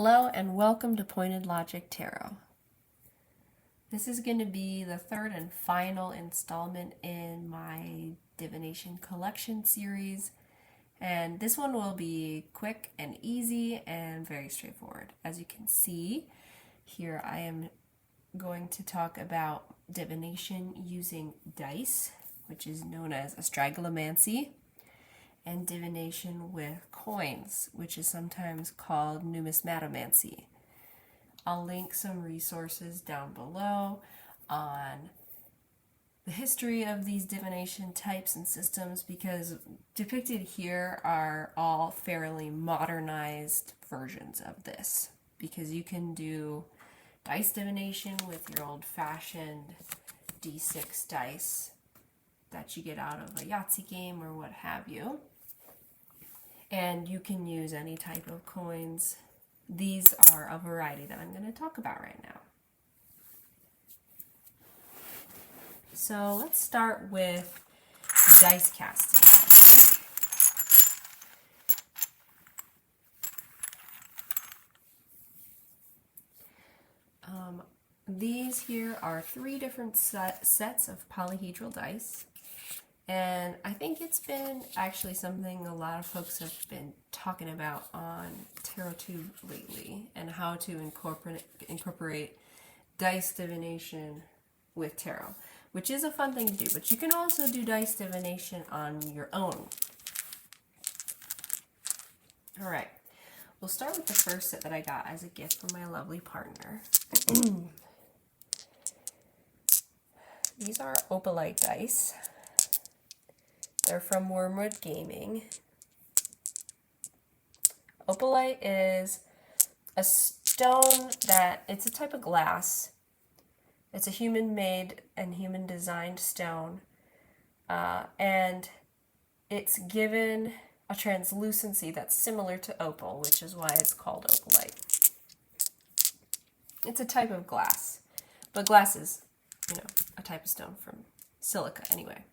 Hello and welcome to Pointed Logic Tarot. This is going to be the third and final installment in my Divination collection series, and this one will be quick and easy and very straightforward. As you can see, here I am going to talk about divination using dice, which is known as astragalomancy, and divination with coins, which is sometimes called numismatomancy. I'll link some resources down below on the history of these divination types and systems, because depicted here are all fairly modernized versions of this, because you can do dice divination with your old-fashioned D6 dice that you get out of a Yahtzee game or what have you. And you can use any type of coins. These are a variety that I'm going to talk about right now. So let's start with dice casting. These here are three different sets of polyhedral dice. And I think it's been actually something a lot of folks have been talking about on TarotTube lately, and how to incorporate dice divination with tarot, which is a fun thing to do. But you can also do dice divination on your own. All right, we'll start with the first set that I got as a gift from my lovely partner. These are opalite dice. They're from Wormwood Gaming. Opalite is a stone that, it's a type of glass. It's a human-made and human-designed stone. And it's given a translucency that's similar to opal, which is why it's called opalite. It's a type of glass. But glass is, a type of stone from silica anyway.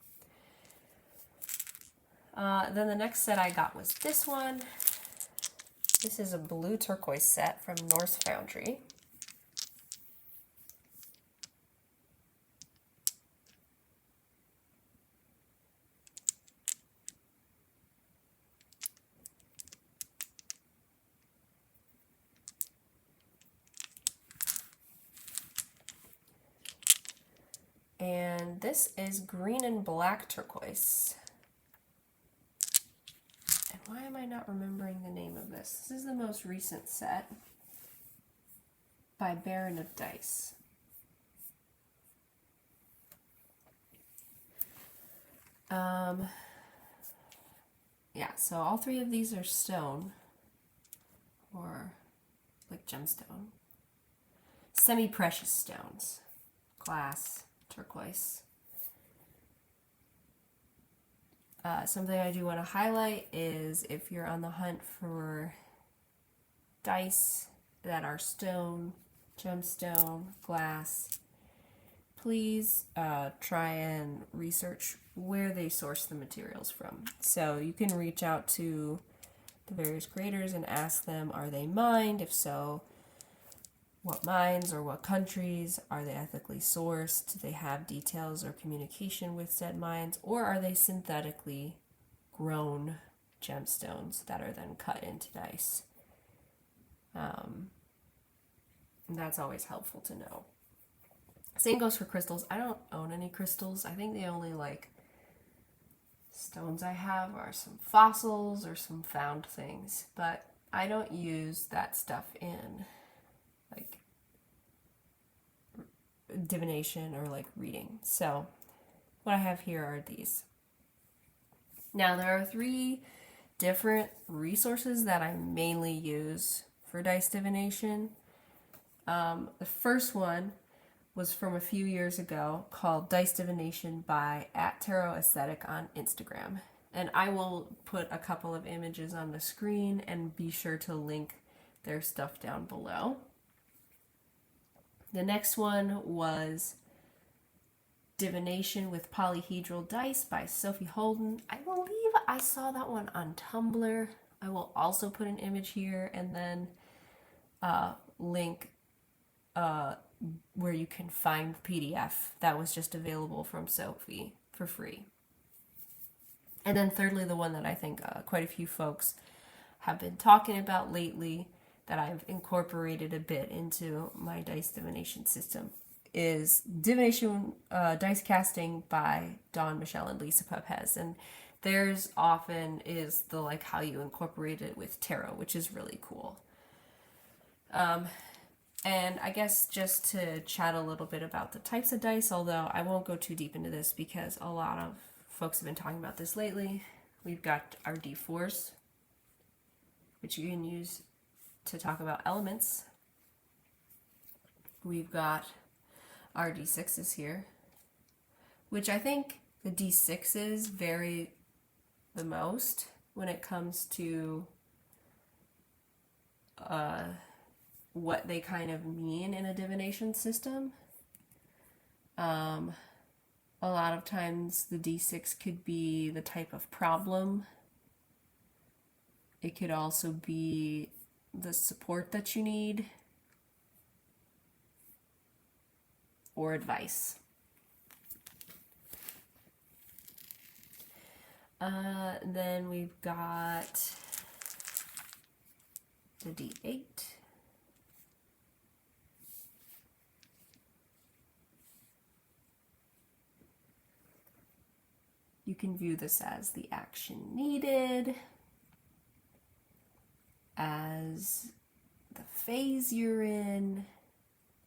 Then the next set I got was this one. This is a blue turquoise set from Norse Foundry. And this is green and black turquoise. Why am I not remembering the name of this? This is the most recent set by Baron of Dice. Yeah, so all three of these are stone, or like gemstone. Semi-precious stones. Glass, turquoise. Something I do want to highlight is if you're on the hunt for dice that are stone, gemstone, glass, please try and research where they source the materials from. So you can reach out to the various creators and ask them, are they mined? If so, what mines or what countries? Are they ethically sourced? Do they have details or communication with said mines? Or are they synthetically grown gemstones that are then cut into dice? And that's always helpful to know. Same goes for crystals. I don't own any crystals. I think the only stones I have are some fossils or some found things. But I don't use that stuff in divination or reading. So what I have here are these. Now there are three different resources that I mainly use for dice divination. The first one was from a few years ago, called Dice Divination by @TarotAesthetic on Instagram. And I will put a couple of images on the screen and be sure to link their stuff down below. The next one was Divination with Polyhedral Dice by Sophie Holden. I believe I saw that one on Tumblr. I will also put an image here, and then link where you can find PDF that was just available from Sophie for free. And then thirdly, the one that I think quite a few folks have been talking about lately that I've incorporated a bit into my dice divination system is Divination Dice Casting by Dawn, Michelle, and Lisa Pepez. And theirs often is the like how you incorporate it with tarot, which is really cool. And I guess just to chat a little bit about the types of dice, although I won't go too deep into this because a lot of folks have been talking about this lately. We've got our D4s, which you can use to talk about elements. We've got our D6s here, which I think the D6s vary the most when it comes to what they kind of mean in a divination system. A lot of times the D6 could be the type of problem. It could also be the support that you need or advice. Then we've got the D8. You can view this as the action needed, as the phase you're in.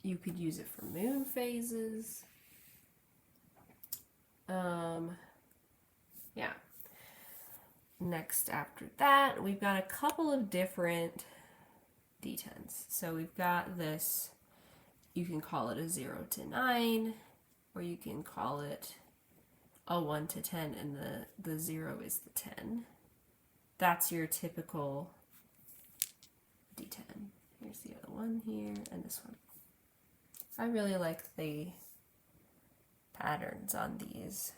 You could use it for moon phases. Yeah. Next, after that, we've got a couple of different D10s. So we've got this, you can call it a 0 to 9, or you can call it a 1 to 10, and the 0 is the 10. That's your typical D10. Here's the other one here, and this one. I really like the patterns on these.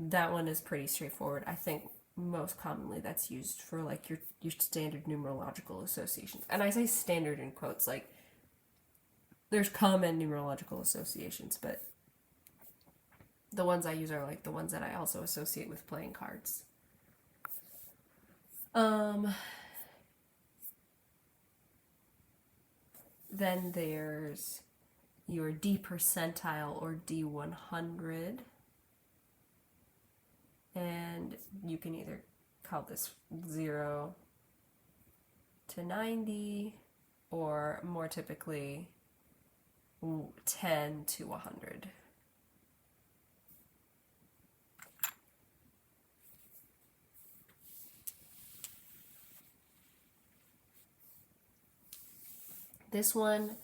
That one is pretty straightforward. I think most commonly that's used for like your standard numerological associations. And I say standard in quotes, like there's common numerological associations, but the ones I use are like the ones that I also associate with playing cards. Then there's your D percentile or D100. And you can either call this 0 to 90 or more typically 10 to 100. This one,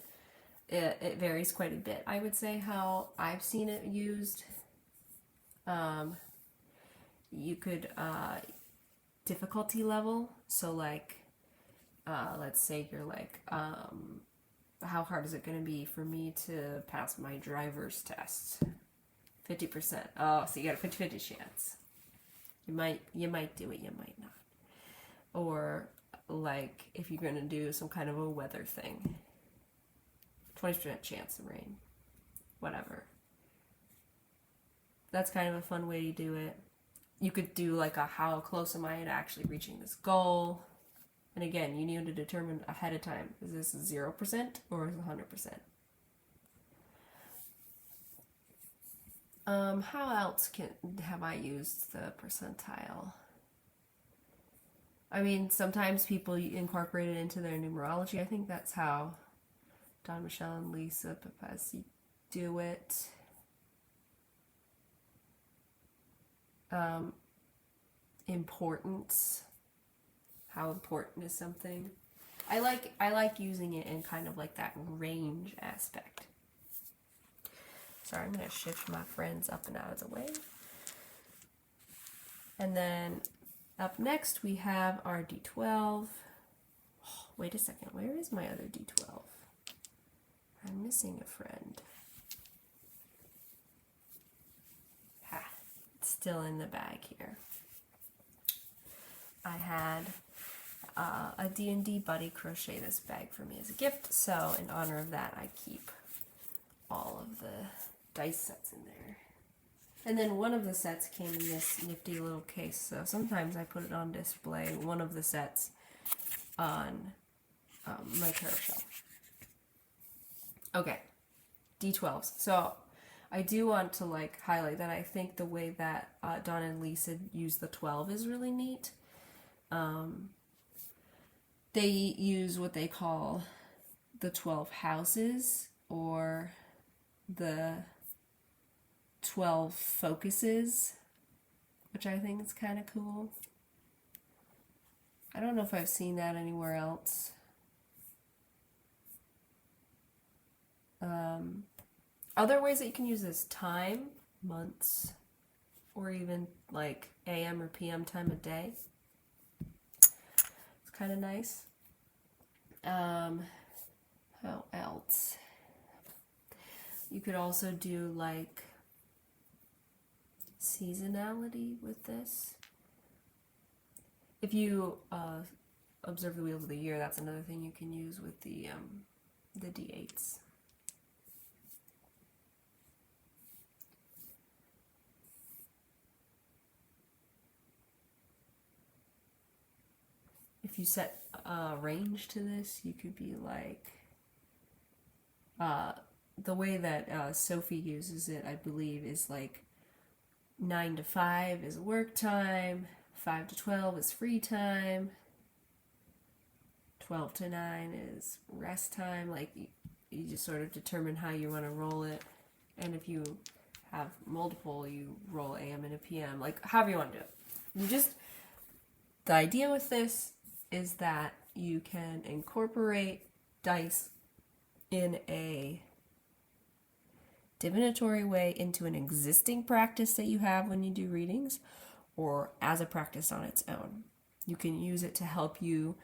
it varies quite a bit, I would say, how I've seen it used. You could difficulty level, so like let's say you're like how hard is it going to be for me to pass my driver's test? 50%. Oh, so you got a 50-50 chance. You might do it, you might not. Or like if you're going to do some kind of a weather thing, 20% chance of rain, whatever. That's kind of a fun way to do it. You could do like a how close am I to actually reaching this goal? And again, you need to determine ahead of time, is this 0% or is it 100%? How else have I used the percentile? I mean, sometimes people incorporate it into their numerology. I think that's how Dawn, Michelle, and Lisa Pepez do it. Importance. How important is something? I like using it in kind of like that range aspect. Sorry, I'm going to shift my friends up and out of the way. And then up next we have our D12. Oh, wait a second, where is my other D12? I'm missing a friend. Ha, it's still in the bag here. I had a D&D buddy crochet this bag for me as a gift, so in honor of that I keep all of the dice sets in there. And then one of the sets came in this nifty little case, so sometimes I put it on display, one of the sets, on my tarot shelf. Okay, D12s. So I do want to like highlight that I think the way that Dawn and Lisa use the 12 is really neat. They use what they call the 12 houses, or the 12 focuses, which I think is kind of cool. I don't know if I've seen that anywhere else. Other ways that you can use this: time, months, or even like AM or PM time of day. It's kind of nice. How else? You could also do like seasonality with this. If you observe the wheels of the year, that's another thing you can use with the D8s. If you set a range to this, you could be like, the way that Sophie uses it, I believe, is like 9 to 5 is work time, 5 to 12 is free time, 12 to 9 is rest time. Like, you just sort of determine how you want to roll it. And if you have multiple, you roll AM and a PM, like however you want to do it. The idea with this is that you can incorporate dice in a divinatory way into an existing practice that you have when you do readings, or as a practice on its own. You can use it to help you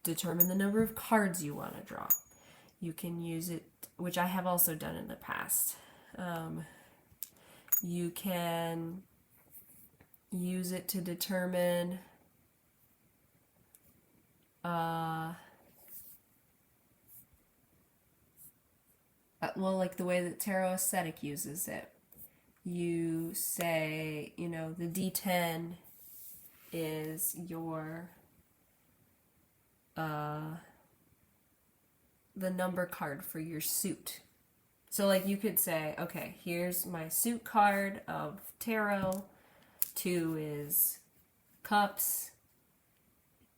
determine the number of cards you want to draw. You can use it, which I have also done in the past. You can use it to determine well, like the way that Tarot Aesthetic uses it. You say, the D10 is your the number card for your suit. So like you could say, okay, here's my suit card of tarot. 2 is cups,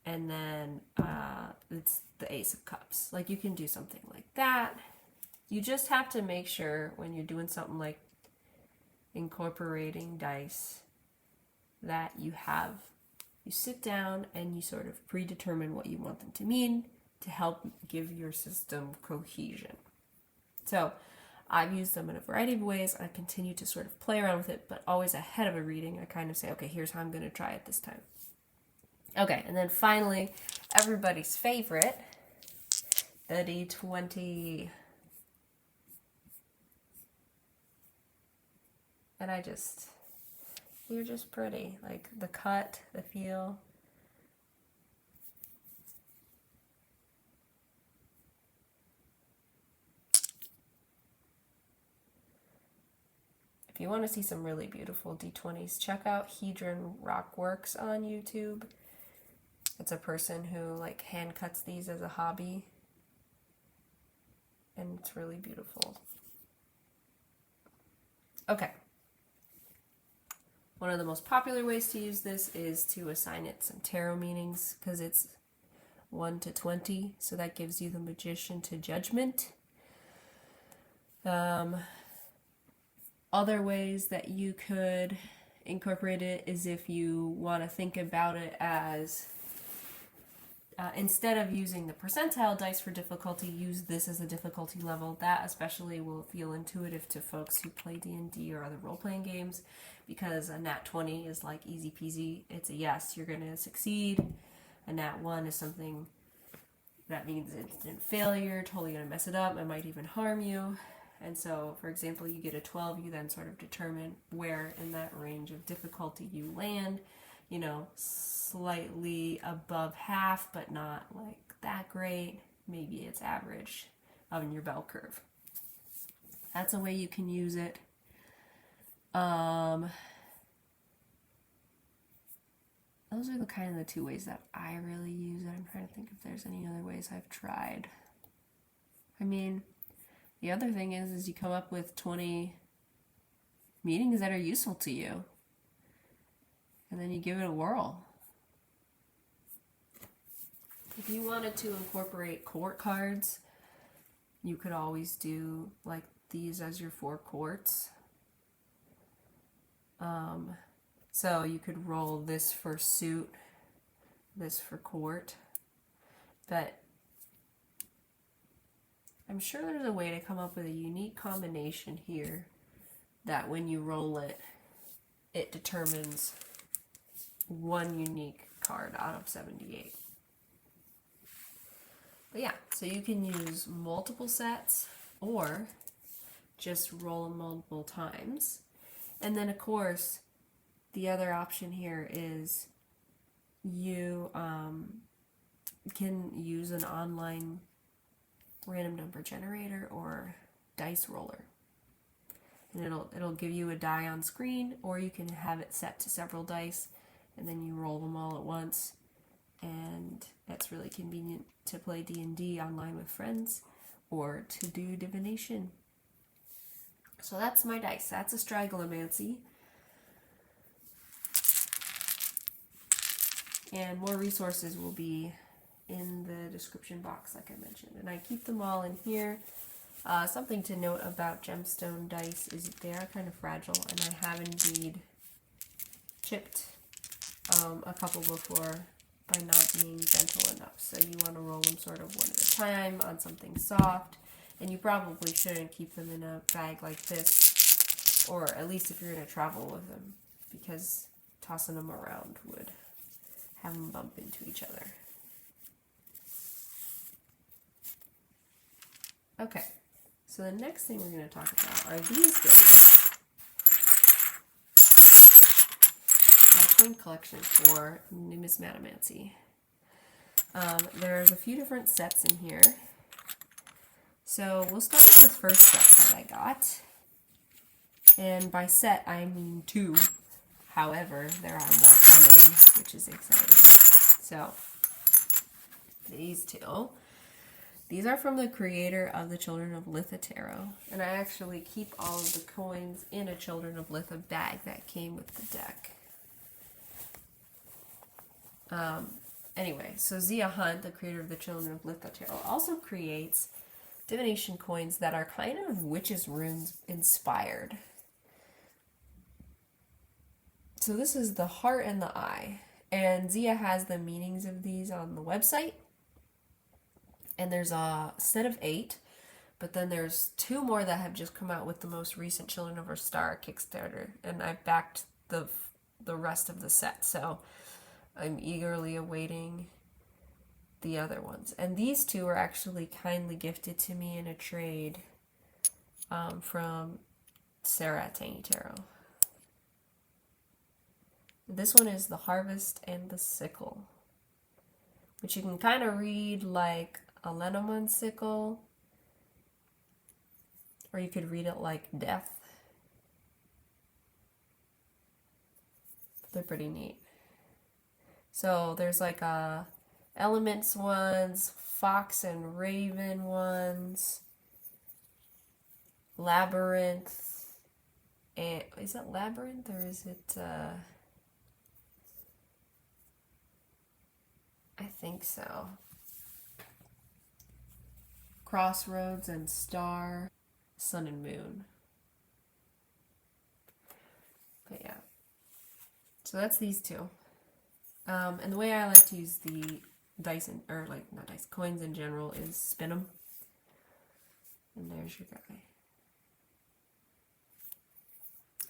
and then it's the Ace of Cups. Like, you can do something like that. You just have to make sure when you're doing something like incorporating dice that you sit down and you sort of predetermine what you want them to mean to help give your system cohesion. So I've used them in a variety of ways. I continue to sort of play around with it, but always ahead of a reading, I kind of say, okay, here's how I'm going to try it this time. Okay, and then finally, everybody's favorite, the D20. And you're just pretty. Like, the cut, the feel. If you want to see some really beautiful D20s, check out Hedron Rockworks on YouTube. It's a person who like hand cuts these as a hobby, and it's really beautiful. Okay. One of the most popular ways to use this is to assign it some tarot meanings, because it's 1 to 20, so that gives you the Magician to Judgment. Other ways that you could incorporate it is if you want to think about it as, instead of using the percentile dice for difficulty, use this as a difficulty level. That especially will feel intuitive to folks who play D&D or other role-playing games, because a nat 20 is like easy peasy. It's a yes, you're going to succeed. A nat 1 is something that means instant failure, totally going to mess it up, it might even harm you. And so, for example, you get a 12, you then sort of determine where in that range of difficulty you land. you know, slightly above half, but not like that great. Maybe it's average on your bell curve. That's a way you can use it. Those are the kind of the two ways that I really use it. I'm trying to think if there's any other ways I've tried. I mean, the other thing is you come up with 20 meanings that are useful to you, and then you give it a whirl. If you wanted to incorporate court cards, you could always do like these as your 4 courts. So you could roll this for suit, this for court, but I'm sure there's a way to come up with a unique combination here that when you roll it, it determines one unique card out of 78. But yeah, so you can use multiple sets or just roll them multiple times. And then of course, the other option here is you can use an online random number generator or dice roller. And it'll give you a die on screen, or you can have it set to several dice and then you roll them all at once. And that's really convenient to play D&D online with friends or to do divination. So that's my dice. That's a stranglemancy. And more resources will be in the description box, like I mentioned. And I keep them all in here. Something to note about gemstone dice is they are kind of fragile, and I have indeed chipped a couple before by not being gentle enough. So you want to roll them sort of one at a time on something soft, and you probably shouldn't keep them in a bag like this, or at least if you're going to travel with them, because tossing them around would have them bump into each other. Okay, so the next thing we're going to talk about are these days my coin collection for numismatomancy. There's a few different sets in here. So we'll start with the first set that I got. And by set, I mean 2. However, there are more coming, which is exciting. So, these 2. These are from the creator of the Children of Litha Tarot. And I actually keep all of the coins in a Children of Litha bag that came with the deck. Anyway, so Zia Hunt, the creator of the Children of Litha Tarot, also creates divination coins that are kind of witches' runes inspired. So this is the heart and the eye. And Zia has the meanings of these on the website. And there's a set of 8. But then there's 2 more that have just come out with the most recent Children of Our Star Kickstarter. And I've backed the rest of the set. So I'm eagerly awaiting the other ones. And these 2 were actually kindly gifted to me in a trade from Sarah at Tangy Tarot. This one is the Harvest and the Sickle, which you can kind of read like a Lenormand sickle, or you could read it like Death. They're pretty neat. So there's like Elements ones, Fox and Raven ones, Labyrinth, and is it Labyrinth or is it I think so. Crossroads and Star, Sun and Moon. But yeah. So that's these 2. And the way I like to use the dice, or like not dice, coins in general, is spin them. And there's your guy.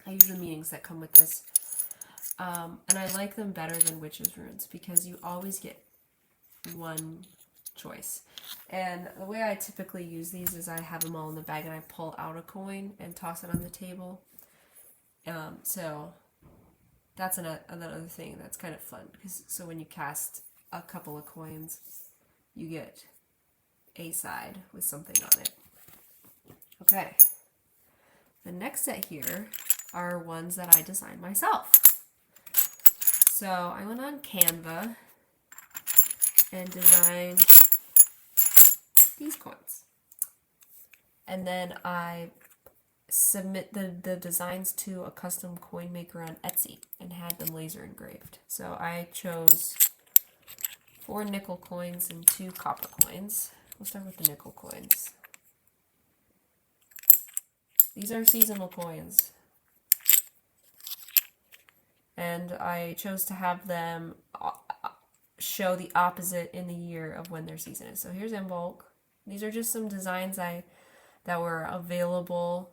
I use the meanings that come with this. And I like them better than Witch's Runes because you always get one choice. And the way I typically use these is I have them all in the bag and I pull out a coin and toss it on the table. So that's another thing that's kind of fun, because so when you cast a couple of coins, you get a side with something on it. Okay, the next set here are ones that I designed myself. So I went on Canva and designed these coins. And then I submit the designs to a custom coin maker on Etsy and had them laser engraved. So I chose 4 nickel coins and 2 copper coins. We'll start with the nickel coins. These are seasonal coins. And I chose to have them show the opposite in the year of when their season is. So here's in bulk. These are just some designs that were available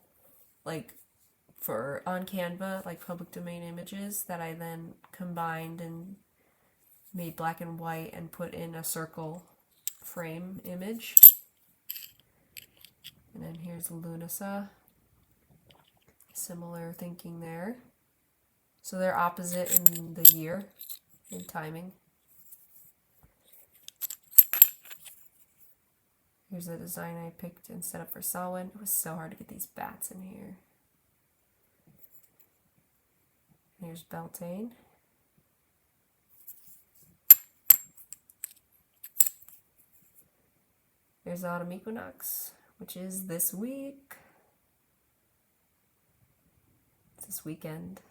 like for on Canva, like public domain images, that I then combined and made black and white and put in a circle frame image. And then here's Lunasa. Similar thinking there. So they're opposite in the year, in timing. Here's the design I picked and set up for Samhain. It was so hard to get these bats in here. Here's Beltane. There's Autumn Equinox, which is this week. It's this weekend.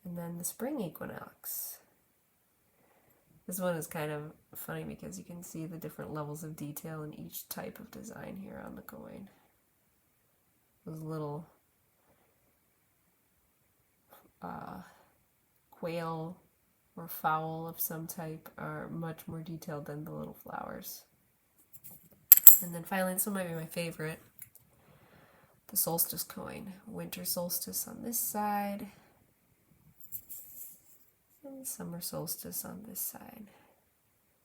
And then the Spring Equinox. This one is kind of funny because you can see the different levels of detail in each type of design here on the coin. Those little quail or fowl of some type are much more detailed than the little flowers. And then finally, this one might be my favorite, the solstice coin. Winter solstice on this side, and summer solstice on this side.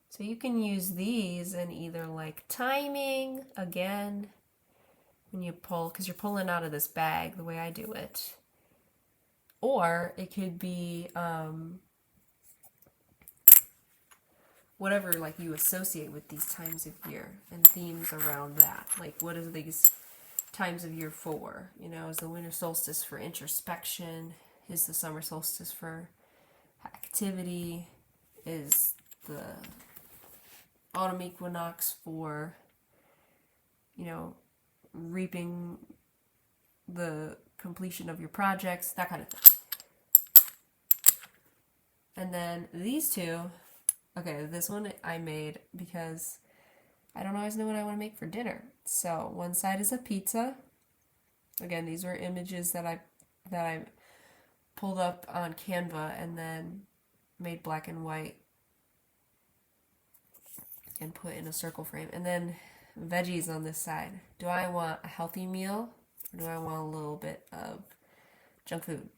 So you can use these in either like timing, again, when you pull, because you're pulling out of this bag the way I do it. Or it could be whatever like you associate with these times of year and themes around that. Like, what are these times of year for? You know, is the winter solstice for introspection? Is the summer solstice for activity? Is the autumn equinox for, you know, reaping the completion of your projects, that kind of thing. And then these two, okay, this one I made because I don't always know what I want to make for dinner. So one side is a pizza. Again, these were images that I pulled up on Canva and then made black and white and put in a circle frame. And then veggies on this side. Do I want a healthy meal or do I want a little bit of junk food?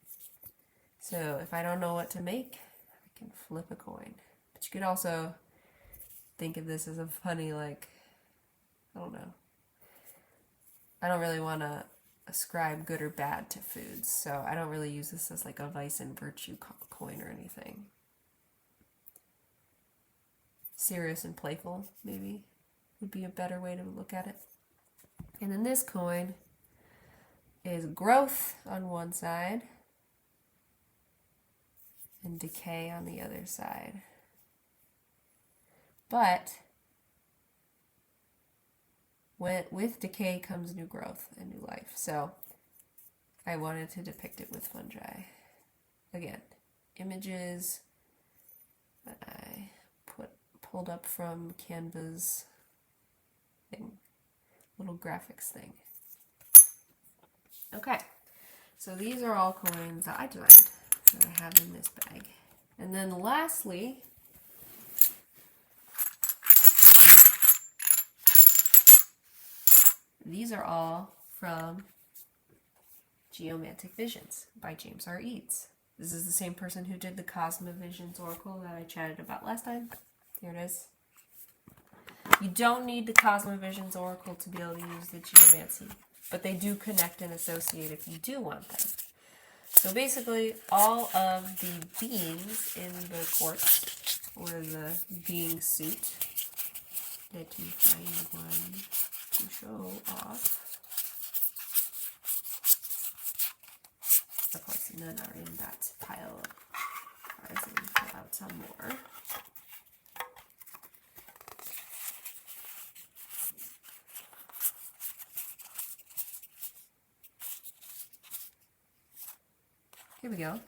So if I don't know what to make, I can flip a coin. But you could also think of this as a funny, like, I don't know. I don't really want to ascribe good or bad to foods, so I don't really use this as like a vice and virtue coin or anything. Serious and playful, maybe, would be a better way to look at it. And then this coin is growth on one side and decay on the other side. But with decay comes new growth and new life. So I wanted to depict it with fungi. Again, images that I pulled up from Canva's thing, little graphics thing. Okay, so these are all coins that I designed that I have in this bag. And then lastly, these are all from Geomantic Visions by James R. Eads. This is the same person who did the Cosmovisions Oracle that I chatted about last time. Here it is. You don't need the Cosmovisions Oracle to be able to use the Geomancy but they do connect and associate if you do want them. So basically, all of the beings in the quartz, or the being suit, let me find one to show off. Of course, none are in that pile of cards, and pull out some more. Here we go.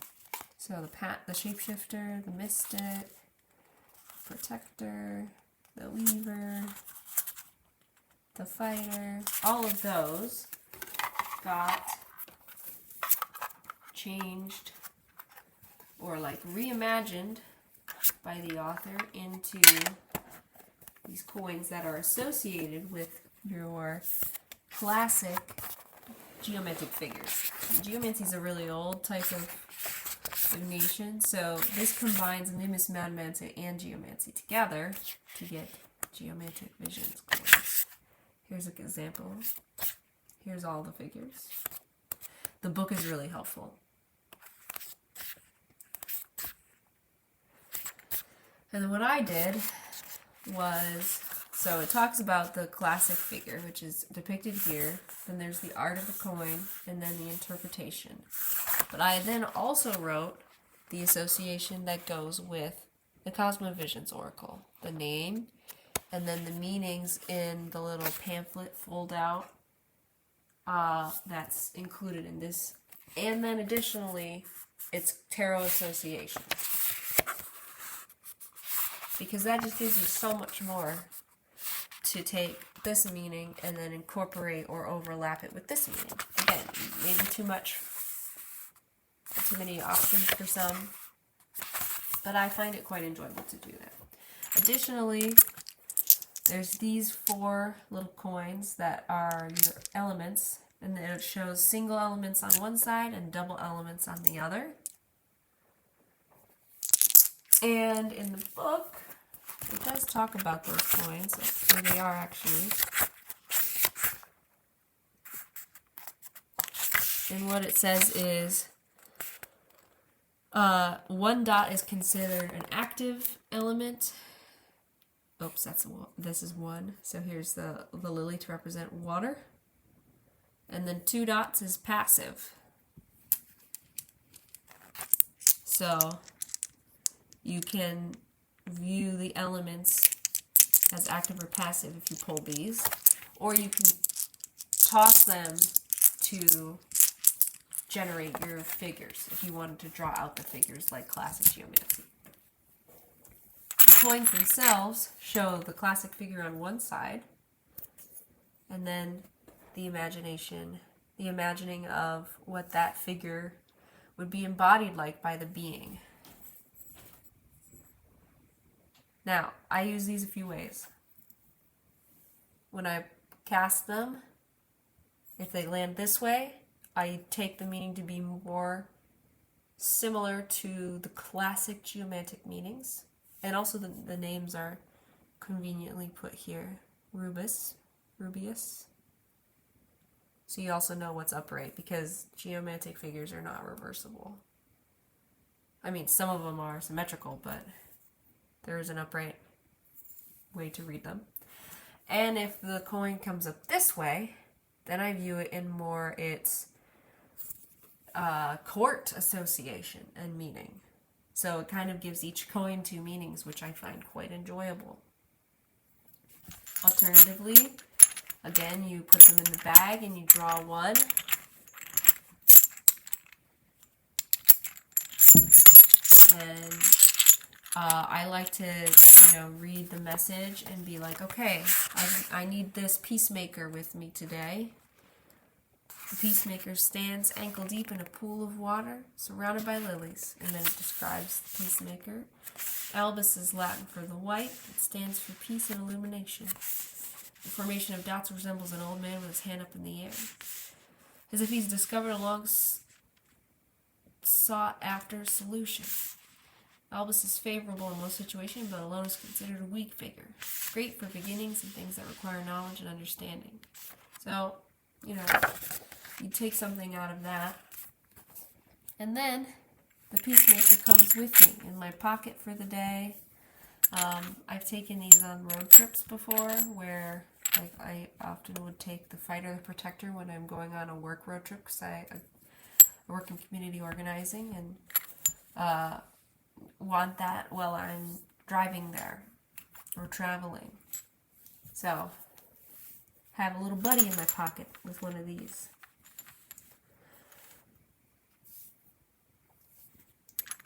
So the shapeshifter, the mystic, protector, the weaver, the fighter, all of those got changed or like reimagined by the author into these coins that are associated with your classic geometric figures. Geomancy is a really old type of divination, so this combines numismatic and geomancy together to get geometric visions coins. Here's an example. Here's all the figures. The book is really helpful. And then what I did was, so it talks about the classic figure, which is depicted here. Then there's the art of the coin, and then the interpretation. But I then also wrote the association that goes with the Cosmovisions Oracle, the name, and then the meanings in the little pamphlet fold out that's included in this. And then additionally, it's tarot association. Because that just gives you so much more to take this meaning and then incorporate or overlap it with this meaning. Again, maybe too many options for some, but I find it quite enjoyable to do that. Additionally, there's these 4 little coins that are your elements, and it shows single elements on one side and double elements on the other. And in the book, it does talk about those coins. That's where they are actually. And what it says is, 1 dot is considered an active element. Oops, this is 1. So here's the lily to represent water. And then 2 dots is passive. So you can view the elements as active or passive if you pull these, or you can toss them to generate your figures if you wanted to draw out the figures like classic geomancy. The coins themselves show the classic figure on one side, and then the imagining of what that figure would be embodied like by the being. Now, I use these a few ways. When I cast them, if they land this way, I take the meaning to be more similar to the classic geomantic meanings. And also the names are conveniently put here. Rubius. So you also know what's upright, because geomantic figures are not reversible. I mean, some of them are symmetrical, but there is an upright way to read them. And if the coin comes up this way, then I view it in more its court association and meaning. So it kind of gives each coin 2 meanings, which I find quite enjoyable. Alternatively, again, you put them in the bag and you draw 1. And I like to, read the message and be like, okay, I need this peacemaker with me today. The peacemaker stands ankle deep in a pool of water, surrounded by lilies. And then it describes the peacemaker. Albus is Latin for the white. It stands for peace and illumination. The formation of dots resembles an old man with his hand up in the air, as if he's discovered a long sought-after solution. Albus is favorable in most situations, but alone is considered a weak figure. Great for beginnings and things that require knowledge and understanding. So you know, you take something out of that. And then the Peacemaker comes with me in my pocket for the day. I've taken these on road trips before where like I often would take the Fighter the Protector when I'm going on a work road trip because I work in community organizing and want that while I'm driving there or traveling. So, have a little buddy in my pocket with one of these.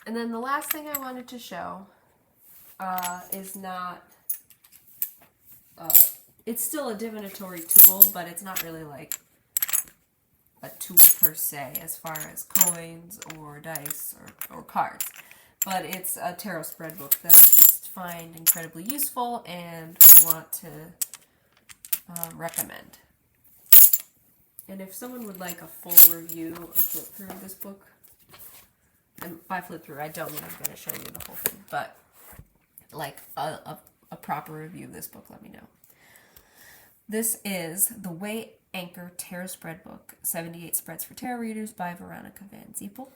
And then the last thing I wanted to show is not, it's still a divinatory tool, but it's not really like a tool per se as far as coins or dice or cards. But it's a tarot spread book that I just find incredibly useful and want to recommend. And if someone would like a full review of flip through of this book, and by flip through I don't mean I'm going to show you the whole thing, but like a proper review of this book, let me know. This is the Way Anchor Tarot Spread Book, 78 Spreads for Tarot Readers by Veronica Van Ziepel.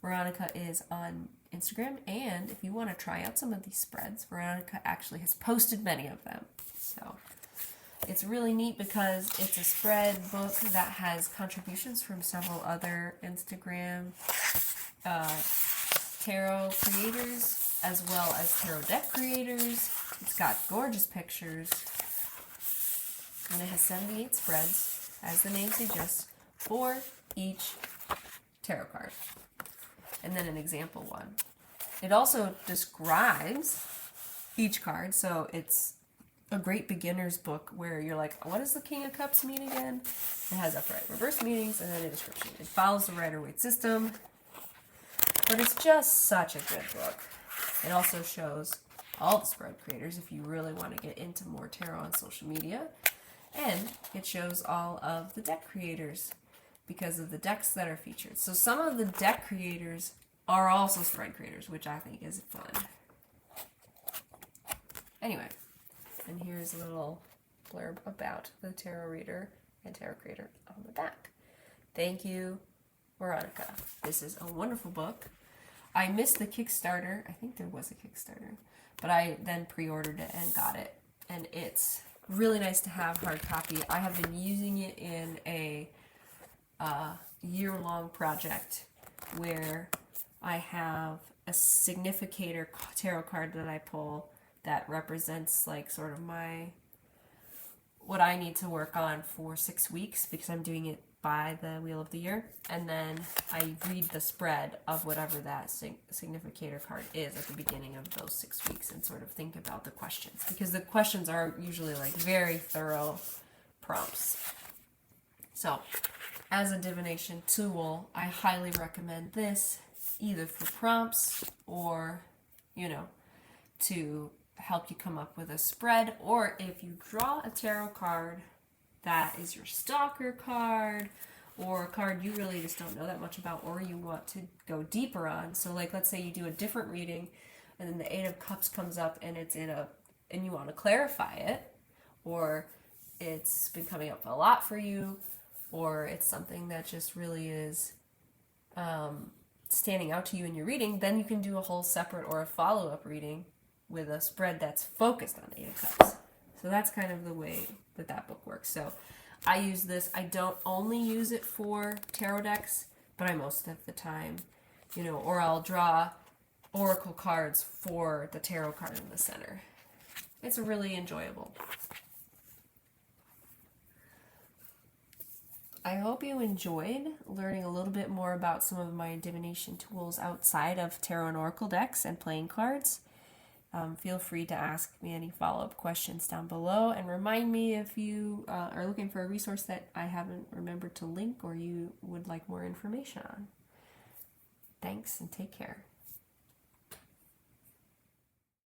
Veronica is on Instagram, and if you want to try out some of these spreads, Veronica actually has posted many of them. So it's really neat because it's a spread book that has contributions from several other Instagram tarot creators as well as tarot deck creators. It's got gorgeous pictures, and it has 78 spreads, as the name suggests, for each tarot card, and then an example one. It also describes each card, so it's a great beginner's book where you're like, what does the King of Cups mean again? It has upright reverse meanings and then a description. It follows the Rider-Waite system, but it's just such a good book. It also shows all the spread creators if you really want to get into more tarot on social media, and it shows all of the deck creators because of the decks that are featured. So some of the deck creators are also spread creators, which I think is fun. Anyway, and here's a little blurb about the tarot reader and tarot creator on the back. Thank you, Veronica. This is a wonderful book. I missed the Kickstarter. I think there was a Kickstarter, but I then pre-ordered it and got it. And it's really nice to have hard copy. I have been using it in a year-long project where I have a significator tarot card that I pull that represents like sort of what I need to work on for 6 weeks because I'm doing it by the Wheel of the Year, and then I read the spread of whatever that significator card is at the beginning of those 6 weeks and sort of think about the questions, because the questions are usually like very thorough prompts. So as a divination tool, I highly recommend this either for prompts or, to help you come up with a spread, or if you draw a tarot card that is your stalker card, or a card you really just don't know that much about, or you want to go deeper on. So like, let's say you do a different reading and then the Eight of Cups comes up and it's and you want to clarify it, or it's been coming up a lot for you, or it's something that just really is standing out to you in your reading, then you can do a whole separate or a follow-up reading with a spread that's focused on the Eight of Cups. So that's kind of the way that book works. So I use this. I don't only use it for tarot decks, but I most of the time, or I'll draw oracle cards for the tarot card in the center. It's really enjoyable. I hope you enjoyed learning a little bit more about some of my divination tools outside of tarot and oracle decks and playing cards. Feel free to ask me any follow-up questions down below, and remind me if you are looking for a resource that I haven't remembered to link or you would like more information on. Thanks, and take care.